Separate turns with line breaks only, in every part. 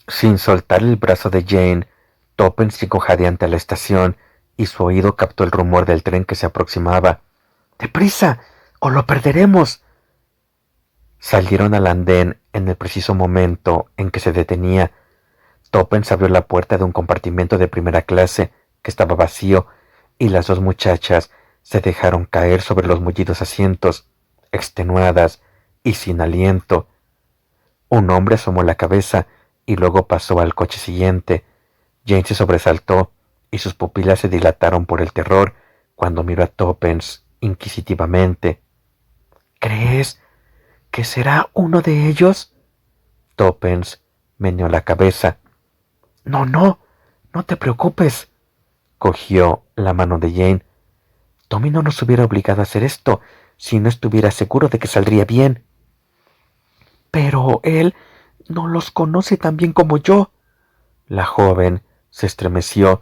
Sin soltar el brazo de Jane, Toppens llegó jadeante a la estación y su oído captó el rumor del tren que se aproximaba. ¡Deprisa! ¡O lo perderemos! Salieron al andén en el preciso momento en que se detenía. Toppens abrió la puerta de un compartimento de primera clase que estaba vacío y las dos muchachas se dejaron caer sobre los mullidos asientos, extenuadas y sin aliento. Un hombre asomó la cabeza y luego pasó al coche siguiente. Jane se sobresaltó y sus pupilas se dilataron por el terror cuando miró a Toppens inquisitivamente. ¿Crees que será uno de ellos? Toppens meneó la cabeza. No, no, no te preocupes. Cogió la mano de Jane. Tommy no nos hubiera obligado a hacer esto si no estuviera seguro de que saldría bien. Pero él no los conoce tan bien como yo. La joven se estremeció.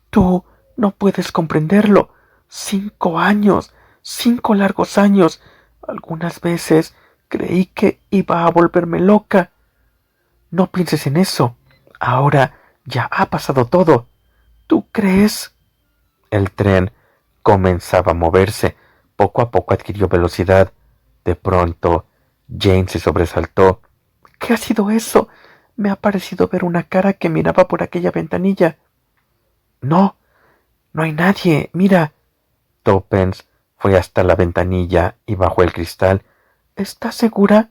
Tú no puedes comprenderlo. 5 años, 5 largos años. Algunas veces creí que iba a volverme loca. No pienses en eso. Ahora ya ha pasado todo. ¿Tú crees? El tren comenzaba a moverse. Poco a poco adquirió velocidad. De pronto, Jane se sobresaltó. ¿Qué ha sido eso? Me ha parecido ver una cara que miraba por aquella ventanilla. No, no hay nadie. Mira. Toppens fue hasta la ventanilla y bajó el cristal. ¿Estás segura?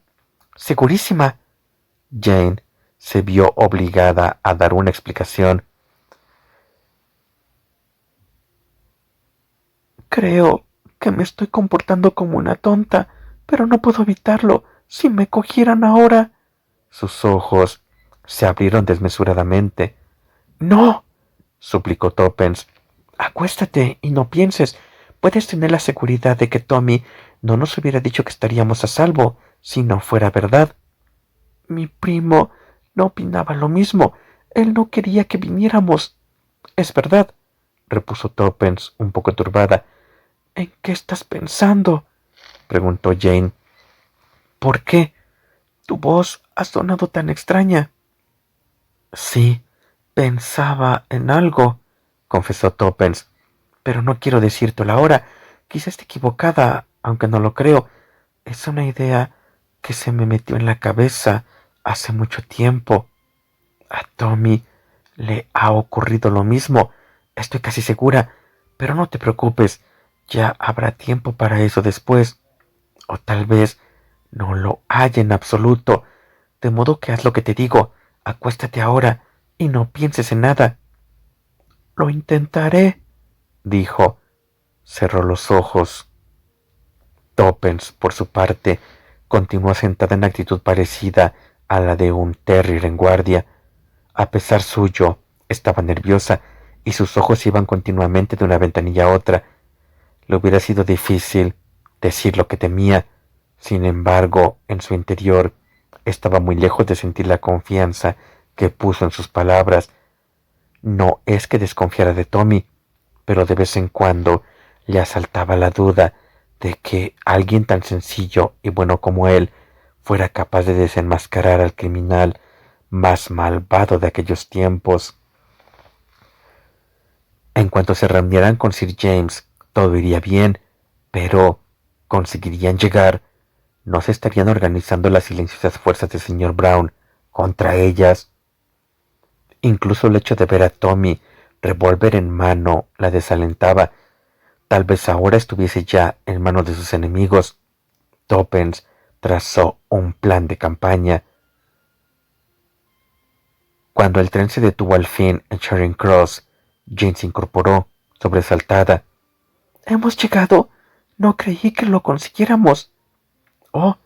Segurísima. Jane se vio obligada a dar una explicación. Creo que me estoy comportando como una tonta, pero no puedo evitarlo. Si me cogieran ahora. Sus ojos se abrieron desmesuradamente. No, suplicó Toppens. Acuéstate y no pienses. Puedes tener la seguridad de que Tommy no nos hubiera dicho que estaríamos a salvo si no fuera verdad. Mi primo no opinaba lo mismo. Él no quería que viniéramos. Es verdad, repuso Toppens, un poco turbada. ¿En qué estás pensando? Preguntó Jane. ¿Por qué? Tu voz ha sonado tan extraña. Sí, pensaba en algo, confesó Toppens, pero no quiero decírtelo ahora. Quizás esté equivocada, aunque no lo creo. Es una idea que se me metió en la cabeza hace mucho tiempo. A Tommy le ha ocurrido lo mismo, estoy casi segura, pero no te preocupes, ya habrá tiempo para eso después. O tal vez no lo haya en absoluto, de modo que haz lo que te digo, acuéstate ahora y no pienses en nada. Lo intentaré, dijo. Cerró los ojos. Toppens, por su parte, continuó sentada en actitud parecida a la de un terrier en guardia. A pesar suyo, estaba nerviosa y sus ojos iban continuamente de una ventanilla a otra. Le hubiera sido difícil decir lo que temía. Sin embargo, en su interior estaba muy lejos de sentir la confianza que puso en sus palabras. No es que desconfiara de Tommy, pero de vez en cuando le asaltaba la duda de que alguien tan sencillo y bueno como él fuera capaz de desenmascarar al criminal más malvado de aquellos tiempos. En cuanto se reunieran con Sir James, todo iría bien, pero ¿conseguirían llegar? ¿No se estarían organizando las silenciosas fuerzas del señor Brown contra ellas? Incluso el hecho de ver a Tommy, revólver en mano, la desalentaba. Tal vez ahora estuviese ya en manos de sus enemigos. Toppens trazó un plan de campaña. Cuando el tren se detuvo al fin en Charing Cross, Jane se incorporó, sobresaltada. Hemos llegado. No creí que lo consiguiéramos. Oh,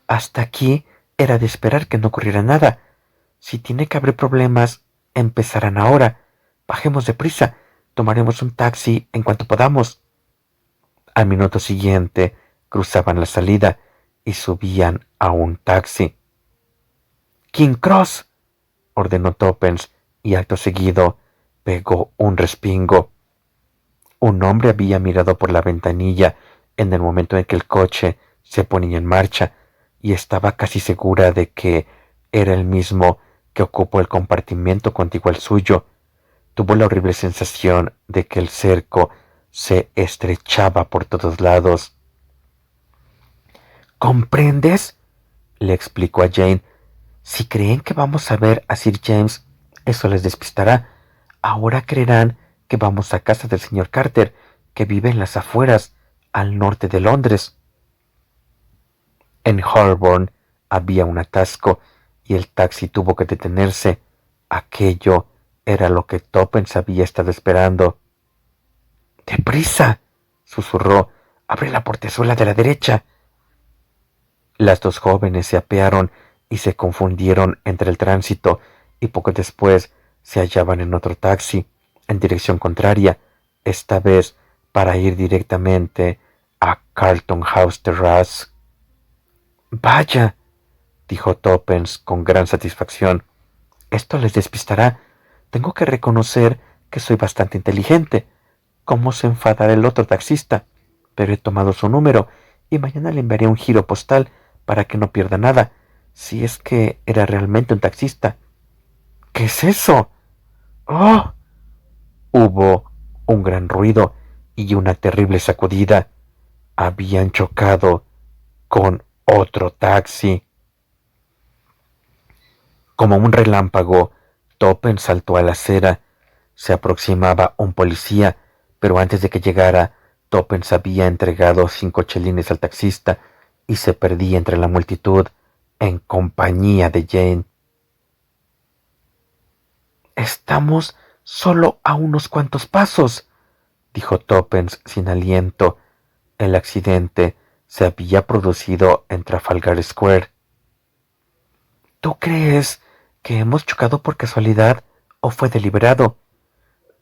hasta aquí era de esperar que no ocurriera nada. Si tiene que haber problemas, empezarán ahora. Bajemos deprisa. Tomaremos un taxi en cuanto podamos. Al minuto siguiente, cruzaban la salida y subían a un taxi. King Cross, ordenó Toppens, y acto seguido pegó un respingo. Un hombre había mirado por la ventanilla en el momento en que el coche se ponía en marcha y estaba casi segura de que era el mismo que ocupó el compartimento contiguo al suyo, tuvo la horrible sensación de que el cerco se estrechaba por todos lados. ¿Comprendes?, le explicó a Jane. Si creen que vamos a ver a Sir James, eso les despistará. Ahora creerán que vamos a casa del señor Carter, que vive en las afueras, al norte de Londres. En Holborn había un atasco y el taxi tuvo que detenerse. Aquello era lo que Toppens había estado esperando. ¡Deprisa!, susurró. ¡Abre la portezuela de la derecha! Las dos jóvenes se apearon y se confundieron entre el tránsito, y poco después se hallaban en otro taxi, en dirección contraria, esta vez para ir directamente a Carlton House Terrace. «Vaya», dijo Toppens con gran satisfacción, «esto les despistará. Tengo que reconocer que soy bastante inteligente. ¿Cómo se enfadará el otro taxista? Pero he tomado su número y mañana le enviaré un giro postal para que no pierda nada, si es que era realmente un taxista». «¿Qué es eso?». «¡Oh!». Hubo un gran ruido y una terrible sacudida. Habían chocado con otro taxi. Como un relámpago, Toppens saltó a la acera. Se aproximaba un policía, pero antes de que llegara, Toppens había entregado 5 chelines al taxista y se perdía entre la multitud en compañía de Jane. «Estamos solo a unos cuantos pasos», dijo Toppens sin aliento. El accidente se había producido en Trafalgar Square. «¿Tú crees que hemos chocado por casualidad o fue deliberado?».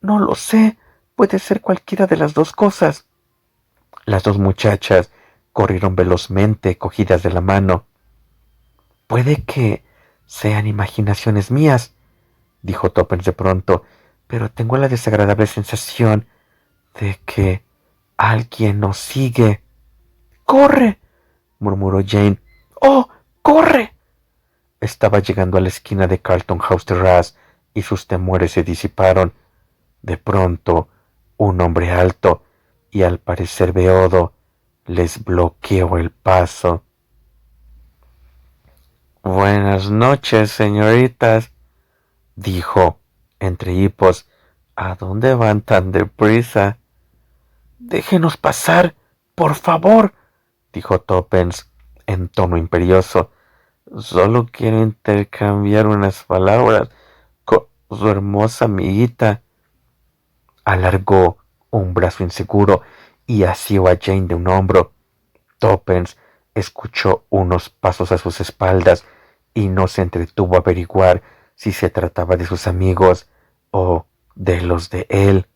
«No lo sé. Puede ser cualquiera de las dos cosas». Las dos muchachas corrieron velozmente cogidas de la mano. «Puede que sean imaginaciones mías», dijo Toppens de pronto, «pero tengo la desagradable sensación de que alguien nos sigue». «¡Corre!», murmuró Jane. «¡Oh, corre!». Estaba llegando a la esquina de Carlton House Terrace y sus temores se disiparon. De pronto, un hombre alto y al parecer beodo les bloqueó el paso. «Buenas noches, señoritas», dijo entre hipos. «¿A dónde van tan deprisa?». «Déjenos pasar, por favor», dijo Toppens en tono imperioso. «Solo quiero intercambiar unas palabras con su hermosa amiguita». Alargó un brazo inseguro y asió a Jane de un hombro. Toppens escuchó unos pasos a sus espaldas y no se entretuvo a averiguar si se trataba de sus amigos o de los de él.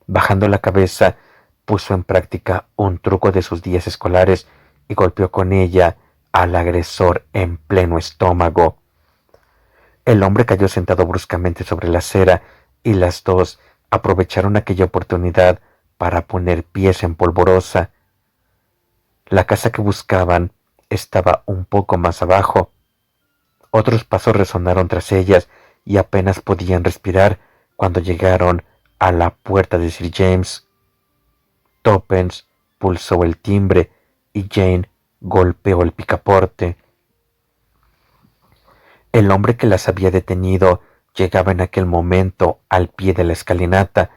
Bajando la cabeza, puso en práctica un truco de sus días escolares y golpeó con ella al agresor en pleno estómago. El hombre cayó sentado bruscamente sobre la acera y las dos aprovecharon aquella oportunidad para poner pies en polvorosa. La casa que buscaban estaba un poco más abajo. Otros pasos resonaron tras ellas y apenas podían respirar cuando llegaron a la puerta de Sir James. Toppens pulsó el timbre y Jane golpeó el picaporte. El hombre que las había detenido llegaba en aquel momento al pie de la escalinata.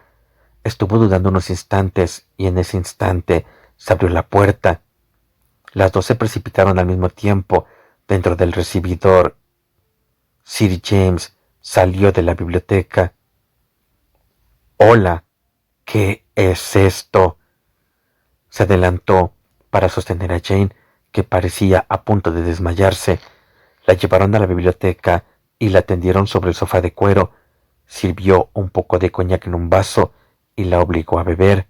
Estuvo dudando unos instantes y en ese instante se abrió la puerta. Las dos se precipitaron al mismo tiempo dentro del recibidor. Sir James salió de la biblioteca. «Hola, ¿qué es esto?». Se adelantó para sostener a Jane, que parecía a punto de desmayarse. La llevaron a la biblioteca y la tendieron sobre el sofá de cuero. Sirvió un poco de coñac en un vaso y la obligó a beber.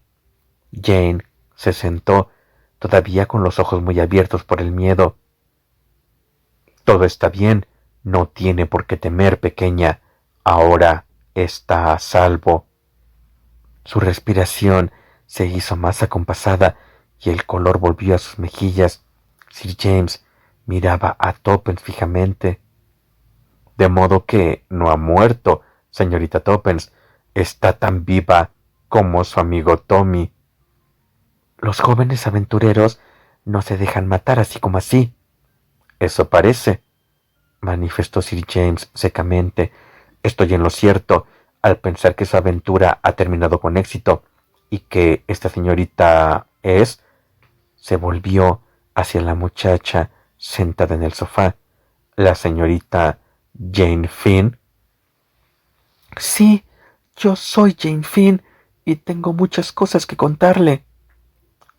Jane se sentó, todavía con los ojos muy abiertos por el miedo. «Todo está bien. No tiene por qué temer, pequeña. Ahora está a salvo». Su respiración se hizo más acompasada y el color volvió a sus mejillas. Sir James miraba a Toppens fijamente. De modo que no ha muerto, señorita Toppens. Está tan viva como su amigo Tommy. Los jóvenes aventureros no se dejan matar así como así. Eso parece, manifestó Sir James secamente. Estoy en lo cierto al pensar que su aventura ha terminado con éxito y que esta señorita es... Se volvió hacia la muchacha sentada en el sofá. ¿La señorita Jane Finn? Sí, yo soy Jane Finn y tengo muchas cosas que contarle.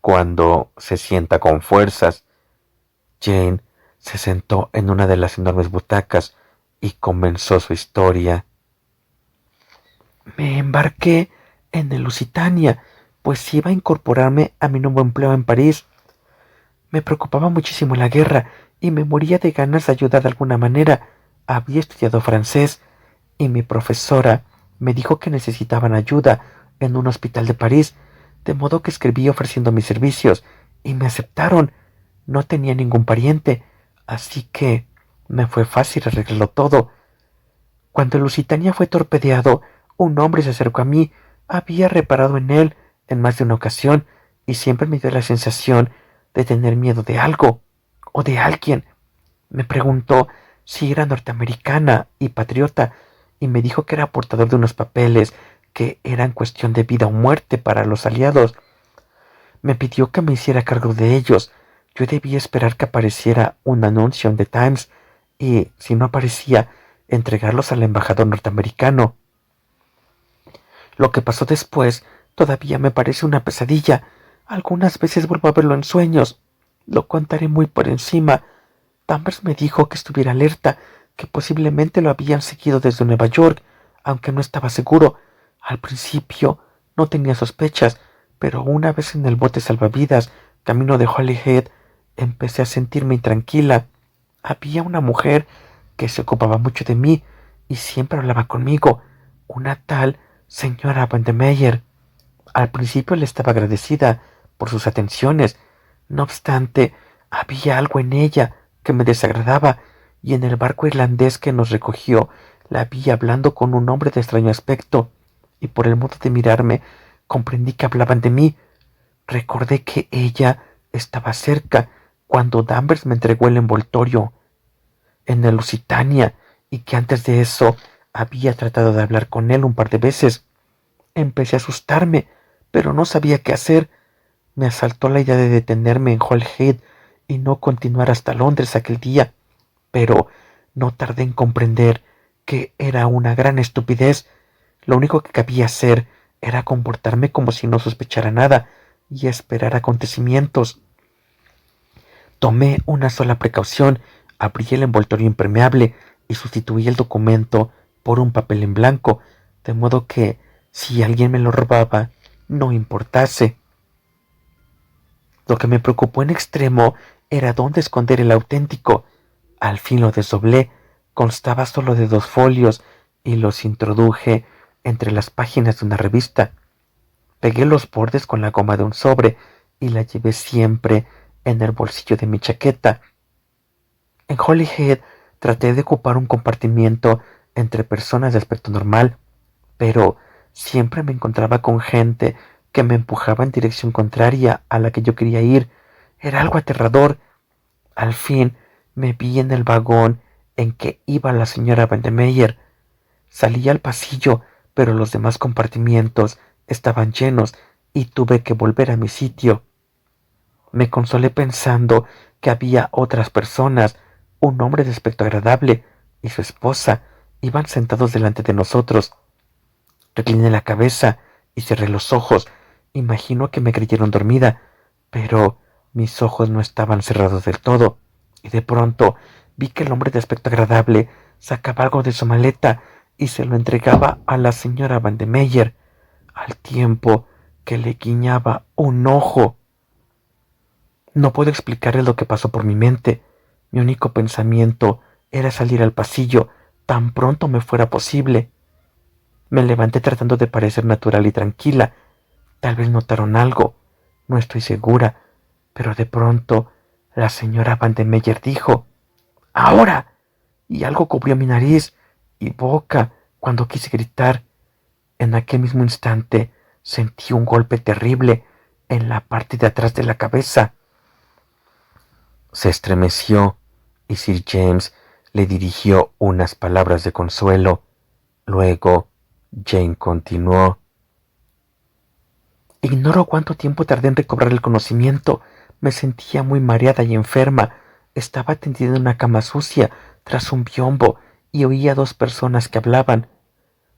Cuando se sienta con fuerzas, Jane se sentó en una de las enormes butacas y comenzó su historia. Me embarqué en el Lusitania, pues iba a incorporarme a mi nuevo empleo en París. Me preocupaba muchísimo la guerra y me moría de ganas de ayudar de alguna manera. Había estudiado francés y mi profesora me dijo que necesitaban ayuda en un hospital de París, de modo que escribí ofreciendo mis servicios y me aceptaron. No tenía ningún pariente, así que me fue fácil arreglarlo todo. Cuando el Lusitania fue torpedeado, un hombre se acercó a mí. Había reparado en él en más de una ocasión y siempre me dio la sensación de tener miedo de algo o de alguien. Me preguntó si era norteamericana y patriota y me dijo que era portador de unos papeles que eran cuestión de vida o muerte para los aliados. Me pidió que me hiciera cargo de ellos. Yo debía esperar que apareciera un anuncio en The Times y, si no aparecía, entregarlos al embajador norteamericano. Lo que pasó después todavía me parece una pesadilla. Algunas veces vuelvo a verlo en sueños. Lo contaré muy por encima. Danvers me dijo que estuviera alerta, que posiblemente lo habían seguido desde Nueva York, aunque no estaba seguro. Al principio no tenía sospechas, pero una vez en el bote salvavidas, camino de Holyhead, empecé a sentirme intranquila. Había una mujer que se ocupaba mucho de mí y siempre hablaba conmigo, una tal señora Vandermeyer. Al principio le estaba agradecida por sus atenciones. No obstante, había algo en ella que me desagradaba, y en el barco irlandés que nos recogió la vi hablando con un hombre de extraño aspecto, y por el modo de mirarme comprendí que hablaban de mí. Recordé que ella estaba cerca cuando Danvers me entregó el envoltorio en el Lusitania y que antes de eso había tratado de hablar con él un par de veces. Empecé a asustarme, pero no sabía qué hacer. Me asaltó la idea de detenerme en Holyhead y no continuar hasta Londres aquel día, pero no tardé en comprender que era una gran estupidez. Lo único que cabía hacer era comportarme como si no sospechara nada y esperar acontecimientos. Tomé una sola precaución, abrí el envoltorio impermeable y sustituí el documento por un papel en blanco, de modo que, si alguien me lo robaba, no importase. Lo que me preocupó en extremo era dónde esconder el auténtico. Al fin lo desdoblé. Constaba solo de 2 folios y los introduje entre las páginas de una revista. Pegué los bordes con la goma de un sobre y la llevé siempre en el bolsillo de mi chaqueta. En Holyhead traté de ocupar un compartimiento entre personas de aspecto normal, pero siempre me encontraba con gente que me empujaba en dirección contraria a la que yo quería ir. Era algo aterrador. Al fin me vi en el vagón en que iba la señora Vandermeyer. Salí al pasillo, pero los demás compartimientos estaban llenos y tuve que volver a mi sitio. Me consolé pensando que había otras personas. Un hombre de aspecto agradable y su esposa iban sentados delante de nosotros. Recliné la cabeza y cerré los ojos. Imagino que me creyeron dormida, pero mis ojos no estaban cerrados del todo, y de pronto vi que el hombre de aspecto agradable sacaba algo de su maleta y se lo entregaba a la señora Vandermeyer, al tiempo que le guiñaba un ojo. No puedo explicarles lo que pasó por mi mente. Mi único pensamiento era salir al pasillo tan pronto me fuera posible. Me levanté tratando de parecer natural y tranquila. Tal vez notaron algo, no estoy segura, pero de pronto la señora Vandermeyer dijo: «¡Ahora!» y algo cubrió mi nariz y boca cuando quise gritar. En aquel mismo instante sentí un golpe terrible en la parte de atrás de la cabeza. Se estremeció y Sir James le dirigió unas palabras de consuelo. Luego Jane continuó. Ignoro cuánto tiempo tardé en recobrar el conocimiento. Me sentía muy mareada y enferma. Estaba tendida en una cama sucia tras un biombo y oía a dos personas que hablaban.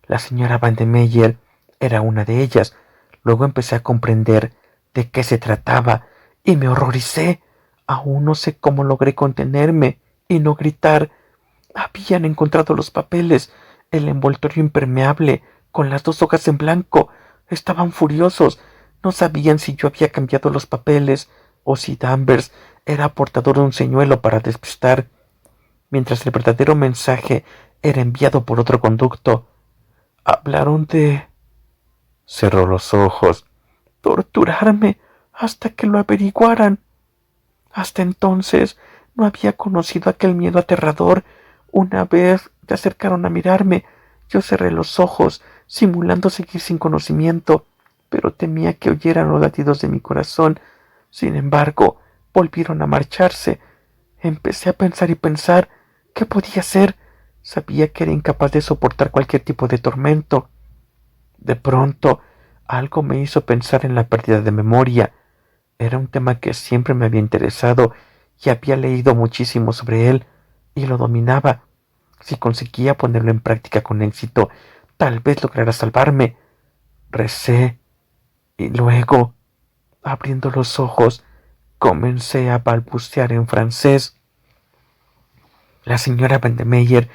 La señora Vandermeyer era una de ellas. Luego empecé a comprender de qué se trataba y me horroricé. Aún no sé cómo logré contenerme y no gritar. Habían encontrado los papeles, el envoltorio impermeable, con las 2 hojas en blanco. Estaban furiosos. No sabían si yo había cambiado los papeles o si Danvers era portador de un señuelo para despistar, mientras el verdadero mensaje era enviado por otro conducto. Hablaron de... Cerró los ojos. Torturarme hasta que lo averiguaran. Hasta entonces no había conocido aquel miedo aterrador. Una vez se acercaron a mirarme. Yo cerré los ojos, simulando seguir sin conocimiento, pero temía que oyeran los latidos de mi corazón. Sin embargo, volvieron a marcharse. Empecé a pensar y pensar. ¿Qué podía hacer? Sabía que era incapaz de soportar cualquier tipo de tormento. De pronto, algo me hizo pensar en la pérdida de memoria. Era un tema que siempre me había interesado y había leído muchísimo sobre él y lo dominaba. Si conseguía ponerlo en práctica con éxito, tal vez lograra salvarme. Recé y luego, abriendo los ojos, comencé a balbucear en francés. La señora Vandermeyer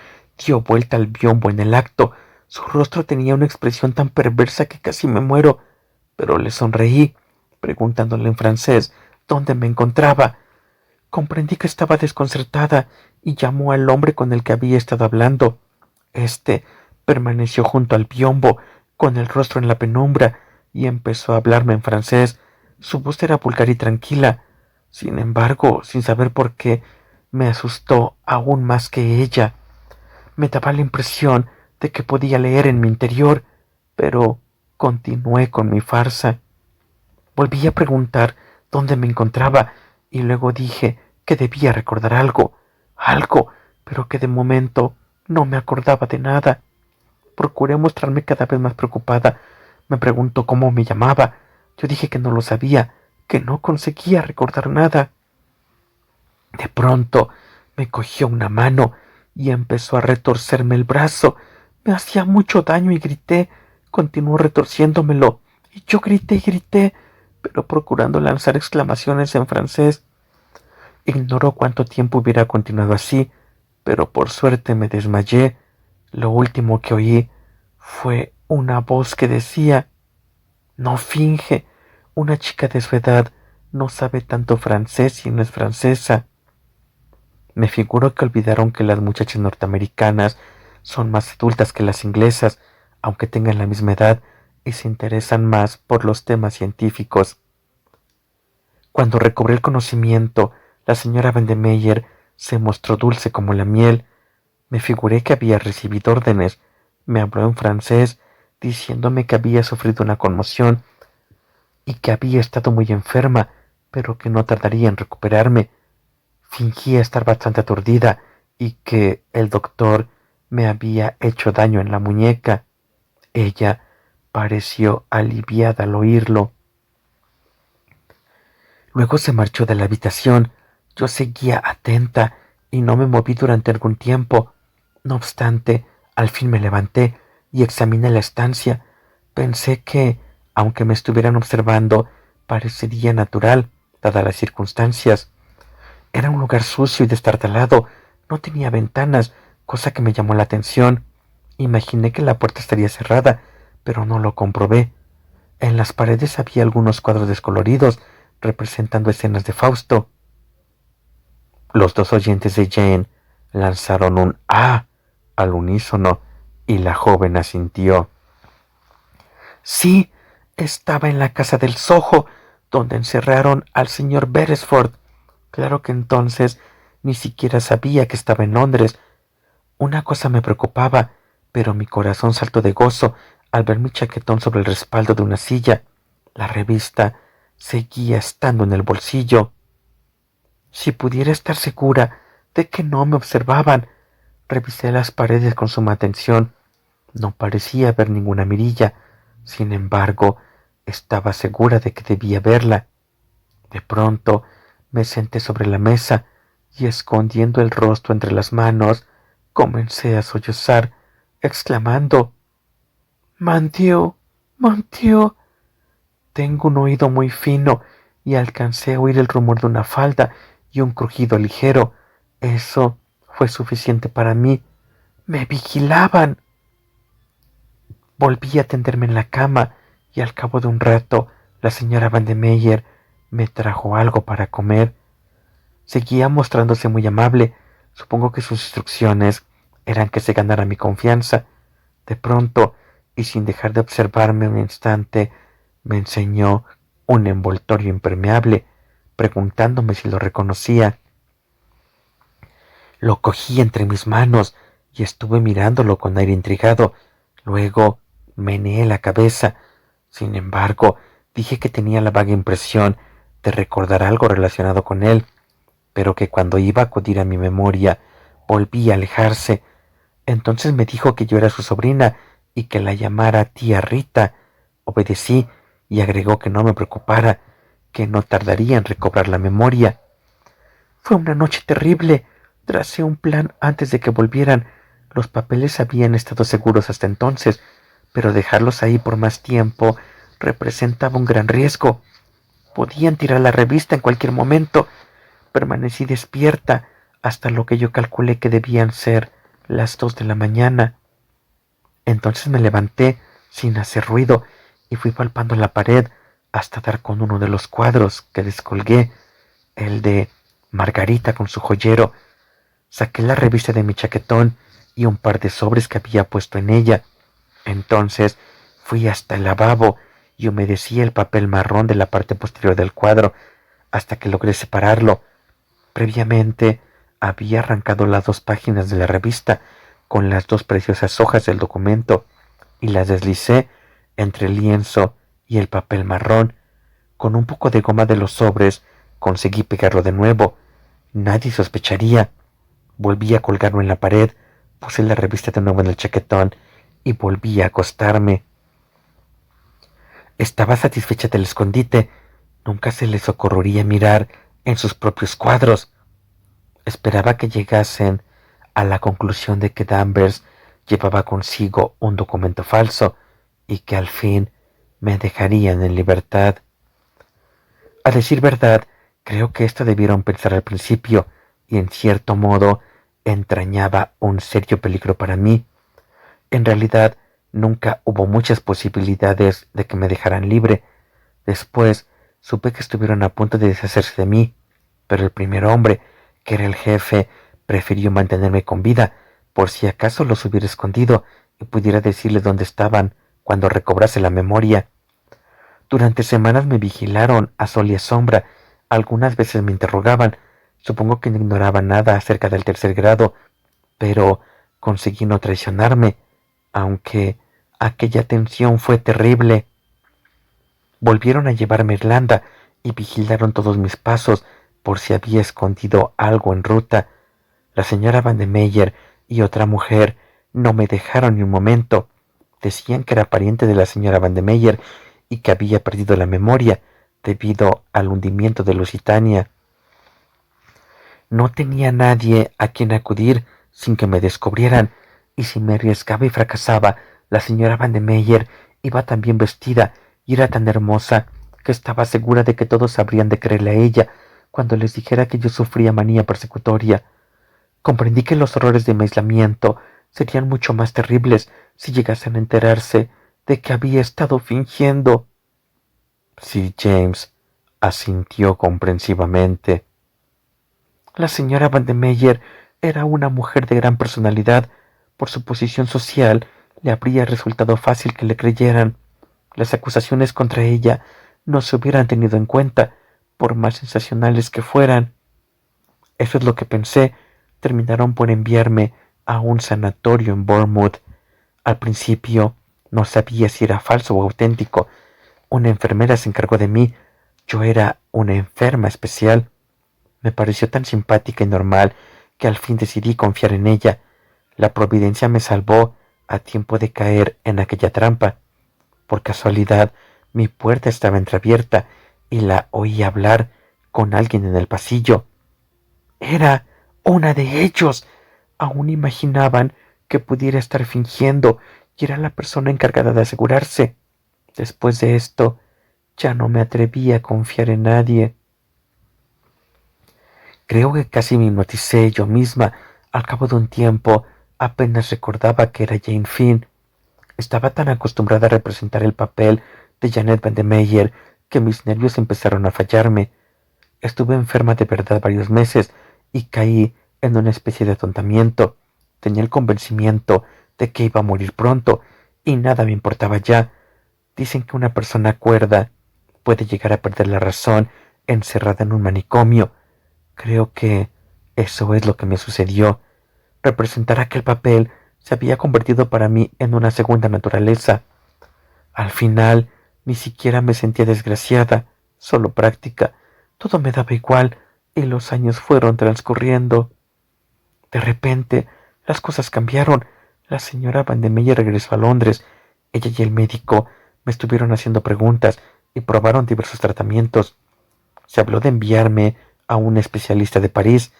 dio vuelta al biombo en el acto. Su rostro tenía una expresión tan perversa que casi me muero, pero le sonreí, preguntándole en francés dónde me encontraba. Comprendí que estaba desconcertada y llamó al hombre con el que había estado hablando. Este permaneció junto al biombo, con el rostro en la penumbra, y empezó a hablarme en francés. Su voz era vulgar y tranquila. Sin embargo, sin saber por qué, me asustó aún más que ella. Me daba la impresión de que podía leer en mi interior, pero continué con mi farsa. Volví a preguntar dónde me encontraba y luego dije que debía recordar algo, pero que de momento no me acordaba de nada. Procuré mostrarme cada vez más preocupada. Me preguntó cómo me llamaba. Yo dije que no lo sabía, que no conseguía recordar nada. De pronto me cogió una mano y empezó a retorcerme el brazo. Me hacía mucho daño y grité. Continuó retorciéndomelo y yo grité y grité, pero procurando lanzar exclamaciones en francés. Ignoró cuánto tiempo hubiera continuado así, pero por suerte me desmayé. Lo último que oí fue una voz que decía: no finge, una chica de su edad no sabe tanto francés y no es francesa. Me figuro que olvidaron que las muchachas norteamericanas son más adultas que las inglesas, aunque tengan la misma edad, y se interesan más por los temas científicos. Cuando recobré el conocimiento, la señora Vandermeyer se mostró dulce como la miel. Me figuré que había recibido órdenes. Me habló en francés, diciéndome que había sufrido una conmoción y que había estado muy enferma, pero que no tardaría en recuperarme. Fingía estar bastante aturdida y que el doctor me había hecho daño en la muñeca. Ella pareció aliviada al oírlo. Luego se marchó de la habitación. Yo seguía atenta y no me moví durante algún tiempo. No obstante, al fin me levanté y examiné la estancia. Pensé que, aunque me estuvieran observando, parecería natural, dadas las circunstancias. Era un lugar sucio y destartalado. No tenía ventanas, cosa que me llamó la atención. Imaginé que la puerta estaría cerrada, pero no lo comprobé. En las paredes había algunos cuadros descoloridos representando escenas de Fausto. Los dos oyentes de Jane lanzaron un «ah» al unísono y la joven asintió. Sí, estaba en la casa del Soho, donde encerraron al señor Beresford. Claro que entonces ni siquiera sabía que estaba en Londres. Una cosa me preocupaba, pero mi corazón saltó de gozo al ver mi chaquetón sobre el respaldo de una silla. La revista seguía estando en el bolsillo. Si pudiera estar segura de que no me observaban, revisé las paredes con suma atención. No parecía haber ninguna mirilla. Sin embargo, estaba segura de que debía verla. De pronto, me senté sobre la mesa y, escondiendo el rostro entre las manos, comencé a sollozar, exclamando: «Mon Dieu, mon Dieu». Tengo un oído muy fino y alcancé a oír el rumor de una falda y un crujido ligero. Eso fue suficiente para mí. Me vigilaban. Volví a tenderme en la cama y al cabo de un rato la señora Vandermeyer me trajo algo para comer. Seguía mostrándose muy amable. Supongo que sus instrucciones eran que se ganara mi confianza. De pronto, y sin dejar de observarme un instante, me enseñó un envoltorio impermeable, preguntándome si lo reconocía. Lo cogí entre mis manos y estuve mirándolo con aire intrigado. Luego meneé la cabeza. Sin embargo, dije que tenía la vaga impresión de recordar algo relacionado con él, pero que cuando iba a acudir a mi memoria volvía a alejarse. Entonces me dijo que yo era su sobrina y que la llamara tía Rita. Obedecí y agregó que no me preocupara, que no tardaría en recobrar la memoria. Fue una noche terrible. Tracé un plan antes de que volvieran. Los papeles habían estado seguros hasta entonces, pero dejarlos ahí por más tiempo representaba un gran riesgo. Podían tirar la revista en cualquier momento. Permanecí despierta hasta lo que yo calculé que debían ser las 2 de la mañana. Entonces me levanté sin hacer ruido y fui palpando la pared hasta dar con uno de los cuadros que descolgué, el de Margarita con su joyero. Saqué la revista de mi chaquetón y un par de sobres que había puesto en ella. Entonces fui hasta el lavabo y humedecí el papel marrón de la parte posterior del cuadro hasta que logré separarlo. Previamente había arrancado las 2 páginas de la revista con las 2 preciosas hojas del documento y las deslicé entre el lienzo y el papel marrón. Con un poco de goma de los sobres conseguí pegarlo de nuevo. Nadie sospecharía. Volví a colgarlo en la pared, puse la revista de nuevo en el chaquetón y volví a acostarme. Estaba satisfecha del escondite. Nunca se les ocurriría mirar en sus propios cuadros. Esperaba que llegasen a la conclusión de que Danvers llevaba consigo un documento falso y que al fin me dejarían en libertad. A decir verdad, creo que esto debieron pensar al principio y en cierto modo entrañaba un serio peligro para mí. En realidad, nunca hubo muchas posibilidades de que me dejaran libre. Después, supe que estuvieron a punto de deshacerse de mí, pero el primer hombre, que era el jefe, prefirió mantenerme con vida, por si acaso los hubiera escondido y pudiera decirles dónde estaban cuando recobrase la memoria. Durante semanas me vigilaron a sol y a sombra. Algunas veces me interrogaban. Supongo que no ignoraban nada acerca del tercer grado, pero conseguí no traicionarme, aunque aquella tensión fue terrible. Volvieron a llevarme a Irlanda y vigilaron todos mis pasos por si había escondido algo en ruta. La señora Vandermeyer y otra mujer no me dejaron ni un momento. Decían que era pariente de la señora Vandermeyer y que había perdido la memoria debido al hundimiento de Lusitania. No tenía nadie a quien acudir sin que me descubrieran, y si me arriesgaba y fracasaba, la señora Vandermeyer iba tan bien vestida y era tan hermosa que estaba segura de que todos habrían de creerle a ella cuando les dijera que yo sufría manía persecutoria. Comprendí que los horrores de mi aislamiento serían mucho más terribles si llegasen a enterarse de que había estado fingiendo. Sir James asintió comprensivamente. La señora Vandermeyer era una mujer de gran personalidad. Por su posición social, le habría resultado fácil que le creyeran. Las acusaciones contra ella no se hubieran tenido en cuenta, por más sensacionales que fueran. Eso es lo que pensé. Terminaron por enviarme a un sanatorio en Bournemouth. Al principio no sabía si era falso o auténtico. Una enfermera se encargó de mí. Yo era una enferma especial. Me pareció tan simpática y normal que al fin decidí confiar en ella. La providencia me salvó a tiempo de caer en aquella trampa. Por casualidad, mi puerta estaba entreabierta y la oí hablar con alguien en el pasillo. Era una de ellos. Aún imaginaban que pudiera estar fingiendo y era la persona encargada de asegurarse. Después de esto, ya no me atreví a confiar en nadie. Creo que casi me hipnoticé yo misma. Al cabo de un tiempo, apenas recordaba que era Jane Finn. Estaba tan acostumbrada a representar el papel de Janet Van de Meyer que mis nervios empezaron a fallarme. Estuve enferma de verdad varios meses y caí en una especie de atontamiento. Tenía el convencimiento de que iba a morir pronto y nada me importaba ya. Dicen que una persona cuerda puede llegar a perder la razón encerrada en un manicomio. Creo que eso es lo que me sucedió. Representar aquel papel se había convertido para mí en una segunda naturaleza. Al final, ni siquiera me sentía desgraciada, solo práctica. Todo me daba igual y los años fueron transcurriendo. De repente, las cosas cambiaron. La señora Van de Meyer regresó a Londres. Ella y el médico me estuvieron haciendo preguntas y probaron diversos tratamientos. Se habló de enviarme a un especialista de París.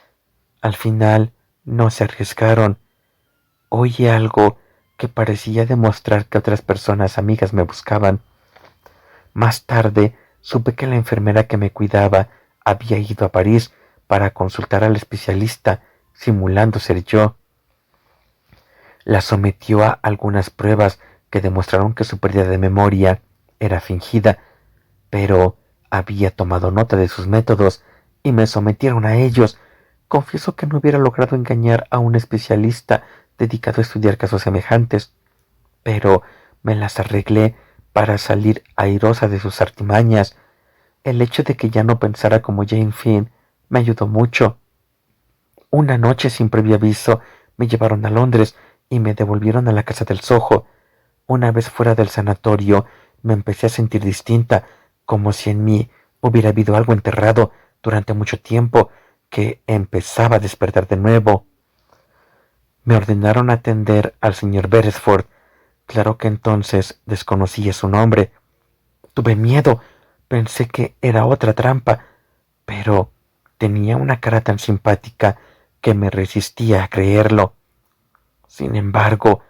Al final, no se arriesgaron. Oí algo que parecía demostrar que otras personas amigas me buscaban. Más tarde, supe que la enfermera que me cuidaba había ido a París para consultar al especialista, simulando ser yo. La sometió a algunas pruebas que demostraron que su pérdida de memoria era fingida, pero había tomado nota de sus métodos y me sometieron a ellos. Confieso que no hubiera logrado engañar a un especialista dedicado a estudiar casos semejantes, pero me las arreglé para salir airosa de sus artimañas. El hecho de que ya no pensara como Jane Finn me ayudó mucho. Una noche sin previo aviso me llevaron a Londres y me devolvieron a la casa del Soho. Una vez fuera del sanatorio me empecé a sentir distinta, como si en mí hubiera habido algo enterrado durante mucho tiempo que empezaba a despertar de nuevo. Me ordenaron atender al señor Beresford. Claro que entonces desconocía su nombre. Tuve miedo, pensé que era otra trampa, pero tenía una cara tan simpática que me resistía a creerlo. Sin embargo,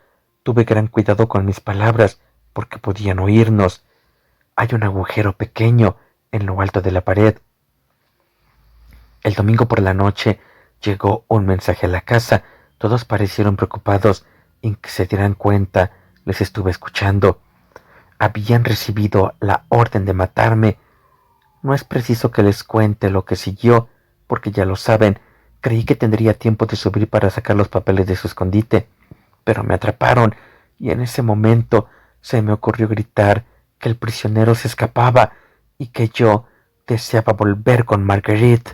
tuve gran cuidado con mis palabras porque podían oírnos. Hay un agujero pequeño en lo alto de la pared. El domingo por la noche llegó un mensaje a la casa. Todos parecieron preocupados en que se dieran cuenta. Les estuve escuchando. Habían recibido la orden de matarme. No es preciso que les cuente lo que siguió, porque ya lo saben. Creí que tendría tiempo de subir para sacar los papeles de su escondite, pero me atraparon y en ese momento se me ocurrió gritar que el prisionero se escapaba y que yo deseaba volver con Marguerite.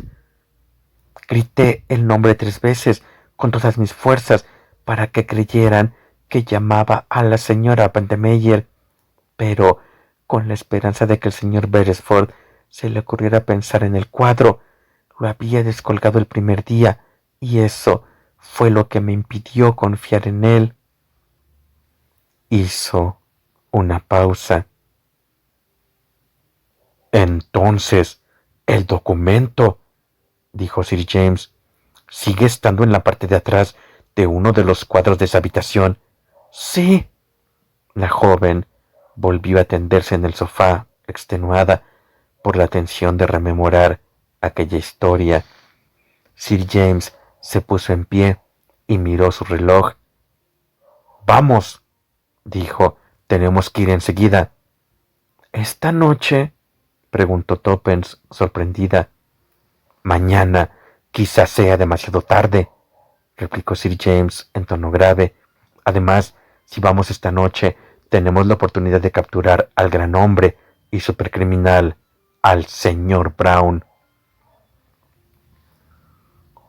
Grité el nombre 3 veces con todas mis fuerzas para que creyeran que llamaba a la señora Van de Meyer, pero con la esperanza de que el señor Beresford se le ocurriera pensar en el cuadro. Lo había descolgado el primer día y eso fue lo que me impidió confiar en él. Hizo una pausa. Entonces, el documento, dijo Sir James, sigue estando en la parte de atrás de uno de los cuadros de esa habitación. Sí. La joven volvió a tenderse en el sofá, extenuada por la tensión de rememorar aquella historia. Sir James se puso en pie y miró su reloj. Vamos, dijo, tenemos que ir enseguida. ¿Esta noche? Preguntó Toppens, sorprendida. Mañana quizás sea demasiado tarde, replicó Sir James en tono grave. Además, si vamos esta noche, tenemos la oportunidad de capturar al gran hombre y supercriminal, al señor Brown.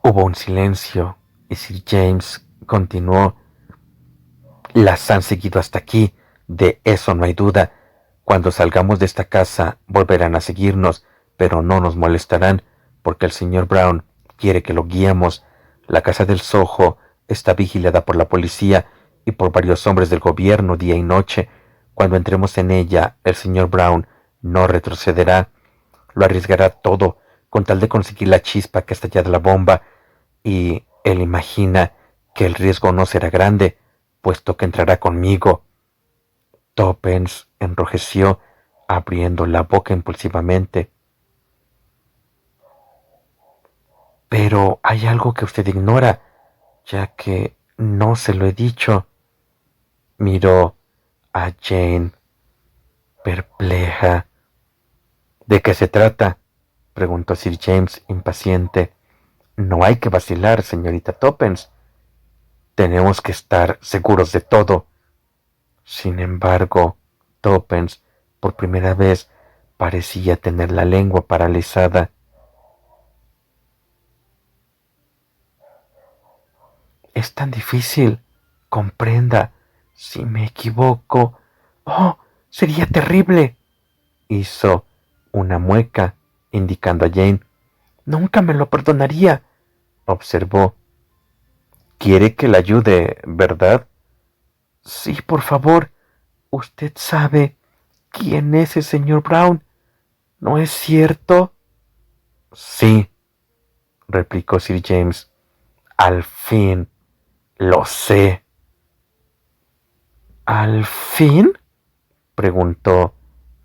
Hubo un silencio y Sir James continuó. Las han seguido hasta aquí, de eso no hay duda. Cuando salgamos de esta casa volverán a seguirnos, pero no nos molestarán, porque el señor Brown quiere que lo guiemos. La casa del Soho está vigilada por la policía y por varios hombres del gobierno día y noche. Cuando entremos en ella, el señor Brown no retrocederá. Lo arriesgará todo con tal de conseguir la chispa que estalla la bomba, y él imagina que el riesgo no será grande, puesto que entrará conmigo. Toppens enrojeció, abriendo la boca impulsivamente. Pero hay algo que usted ignora, ya que no se lo he dicho. Miró a Jane, perpleja. ¿De qué se trata?, preguntó Sir James, impaciente. No hay que vacilar, señorita Toppens. Tenemos que estar seguros de todo. Sin embargo, Toppens, por primera vez, parecía tener la lengua paralizada. Es tan difícil. Comprenda. Si me equivoco. ¡Oh! Sería terrible. Hizo una mueca, indicando a Jane. Nunca me lo perdonaría, observó. Quiere que la ayude, ¿verdad? Sí, por favor. Usted sabe quién es el señor Brown, ¿no es cierto? Sí, replicó Sir James. Al fin lo sé. ¿Al fin?, preguntó,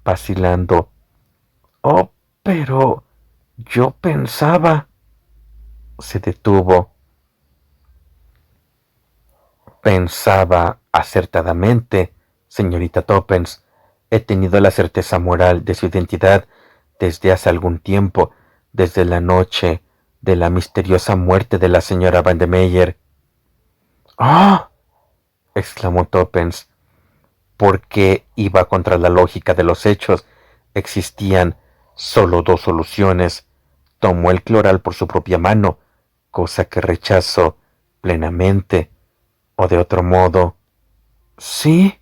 vacilando. Oh, pero yo pensaba. Se detuvo. Pensaba acertadamente, señorita Toppens. He tenido la certeza moral de su identidad desde hace algún tiempo, desde la noche de la misteriosa muerte de la señora Vandermeyer. ¡Ah! Exclamó Toppens. Porque iba contra la lógica de los hechos. Existían solo dos soluciones. Tomó el cloral por su propia mano, cosa que rechazo plenamente. O de otro modo, sí,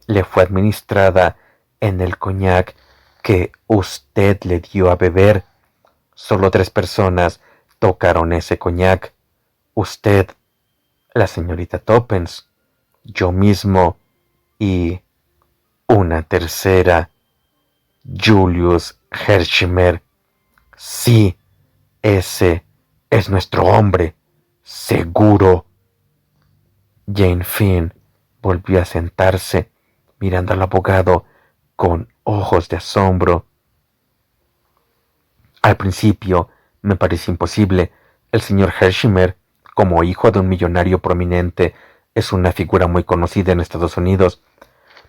le fue administrada en el coñac que usted le dio a beber. Solo 3 personas tocaron ese coñac. Usted, la señorita Toppens, yo mismo y una tercera, Julius Hershmer. Sí, ese es nuestro hombre, seguro. Jane Finn volvió a sentarse, mirando al abogado con ojos de asombro. Al principio me pareció imposible. El señor Hershmer, como hijo de un millonario prominente, es una figura muy conocida en Estados Unidos.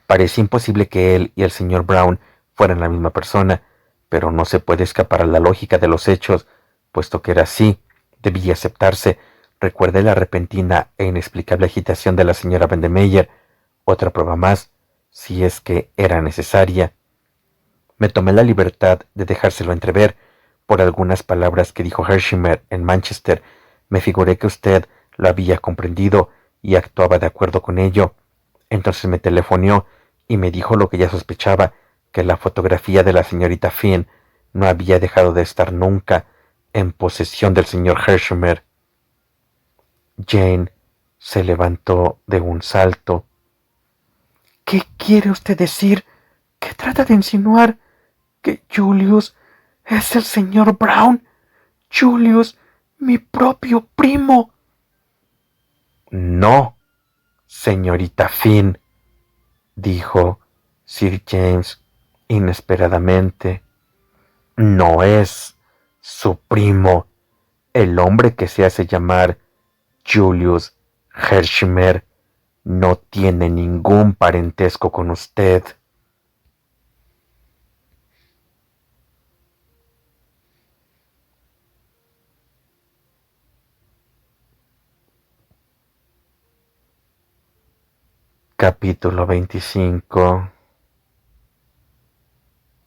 Parecía imposible que él y el señor Brown fueran la misma persona, pero no se puede escapar a la lógica de los hechos, puesto que era así, debía aceptarse. Recuerde la repentina e inexplicable agitación de la señora Vandermeyer, otra prueba más, si es que era necesaria. Me tomé la libertad de dejárselo entrever. Por algunas palabras que dijo Hershmer en Manchester, me figuré que usted lo había comprendido y actuaba de acuerdo con ello. Entonces me telefoneó y me dijo lo que ya sospechaba, que la fotografía de la señorita Finn no había dejado de estar nunca en posesión del señor Hershmer. Jane se levantó de un salto. ¿Qué quiere usted decir? ¿Qué trata de insinuar? ¿Que Julius es el señor Brown? Julius, mi propio primo. No, señorita Finn, dijo Sir James inesperadamente. No es su primo, el hombre que se hace llamar Julius Hershmer no tiene ningún parentesco con usted. Capítulo 25.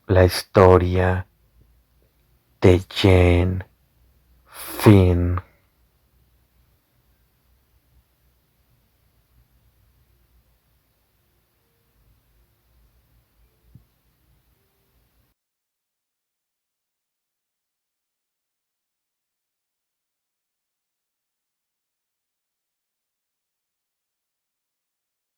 La historia de Jane Finn.